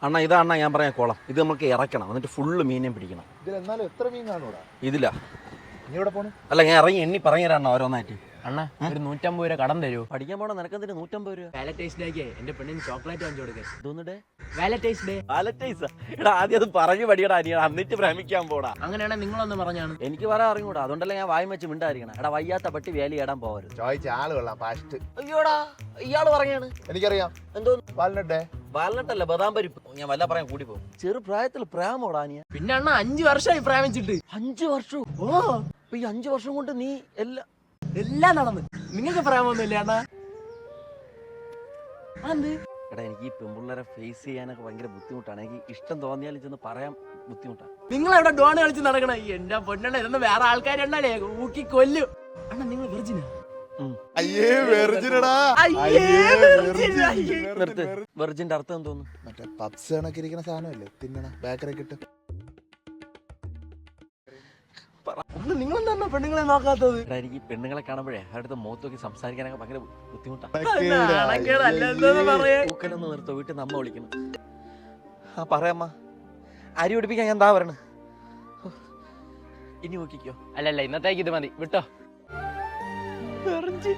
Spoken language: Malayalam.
അണ്ണാ ഇതാ അണ്ണാ ഞാൻ പറയാം കുളം. ഇത് നമുക്ക് ഇറക്കണം, എന്നിട്ട് ഫുള്ള് മീനെ പിടിക്കണം. ഇതിലെന്നാലും എത്ര മീൻ കാണൂടാ ഇതില്ല. നീ ഇവിടെ പോണു? അല്ല ഞാൻ ഇറങ്ങി എണ്ണി പറഞ്ഞുതരാ ഓരോന്നായിട്ട്. അണ്ണാ ഒരു 150 രൂപ കടം തരൂ. പഠിക്കാൻ പോണ നിനക്കെന്തിന് 150 രൂപ? വാലന്റൈൻസ് ഡേക്ക് എന്റെ പെണ്ണിന് ചോക്ലേറ്റ് വാങ്ങിച്ചു കൊടുക്കേ. ഇതൊന്നിടെ വാലന്റൈൻസ് ഡേ. എടാ ആദ്യം അത് പറഞ്ഞു പഠിക്കടാ, നീ എന്നിട്ട് ഭ്രമിക്കാൻ പോടാ. അങ്ങനെയാണെങ്കിൽ നിങ്ങളൊന്ന് പറഞ്ഞാണ്. എനിക്ക് പറയാൻ അറിഞ്ഞൂടാ, അതുകൊണ്ടല്ലേ ഞാൻ വായും വെച്ച് മിണ്ടായിരിക്കണം. എടാ വയ്യാത്ത പട്ടി വേലി ഇടാൻ പോകരുത്. ചോദിച്ച ആള് കൊള്ളാം ഫാസ്റ്റ്. അയ്യോടാ ഇയാള് പറഞ്ഞാണ്. എനിക്കറിയാം. എന്തോ വാൽനട്ട് ഡേ. വാൽനട്ടല്ല ബദാം പരിപ്പ്. ഞാൻ വല്ല പറയാൻ കൂടി പോകും. ചെറുപ്രായത്തിൽ പ്രേമോടാ നീ. പിന്നെ അണ്ണ 5 വർഷമായി പ്രേമിച്ചിട്ട്. 5 വർഷം? ഓ അപ്പൊ ഈ 5 വർഷം കൊണ്ട് നീ എല്ലാം നടന്ന്. നിങ്ങൾക്ക് പ്രേമൊന്നുമില്ല അണ്ണാ? എന്ത്? എടാ എനിക്ക് ഈ പെൺപിള്ളേരെ ഫേസ് ചെയ്യാനൊക്കെ ഭയങ്കര ബുദ്ധിമുട്ടാണ്. എനിക്ക് ഇഷ്ടം തോന്നിയാലും ചെന്ന് പറയാൻ ബുദ്ധിമുട്ടാണ്. നിങ്ങൾ എവിടെ ഡോൺ കളിച്ച് നടക്കണ? എന്റെ പൊണ്ണ ഇതൊന്നും വേറെ ആൾക്കാരുണ്ടല്ലേ ഊക്കി കൊല്ലും. അണ്ണാ നിങ്ങൾ വെർജിനാ? അയ്യേ വെർജിനടാ. നിർത്ത്. വെർജിന്റെ അർത്ഥം എന്തോന്നു? മറ്റേ പപ്സ് കണക്ക് ഇരിക്കുന്ന സാധനമല്ലേ തിന്നണ ബേക്കറി കിട്ടും. നിങ്ങൾ എന്താ പെണ്ണുങ്ങളെ നോക്കാത്തത്? എടാ എനിക്ക് പെണ്ണുങ്ങളെ കാണുമ്പോഴേ അവരുടെ മുഖത്ത് നോക്കി സംസാരിക്കാനൊക്കെ ഭയങ്കര ബുദ്ധിമുട്ടാണ്. പൂക്കലൊന്ന് നിർത്തോ, വീട്ടിൽ നമ്മ വിളിക്കണം. ആ പറയാമ്മ, അരി പിടിപ്പിക്കാൻ ഞാൻ എന്താ പറയണ? ഇനി നോക്കിക്കോ. അല്ലല്ല ഇന്നത്തേക്ക് ഇത് മതി വിട്ടോ. വെർജിൻ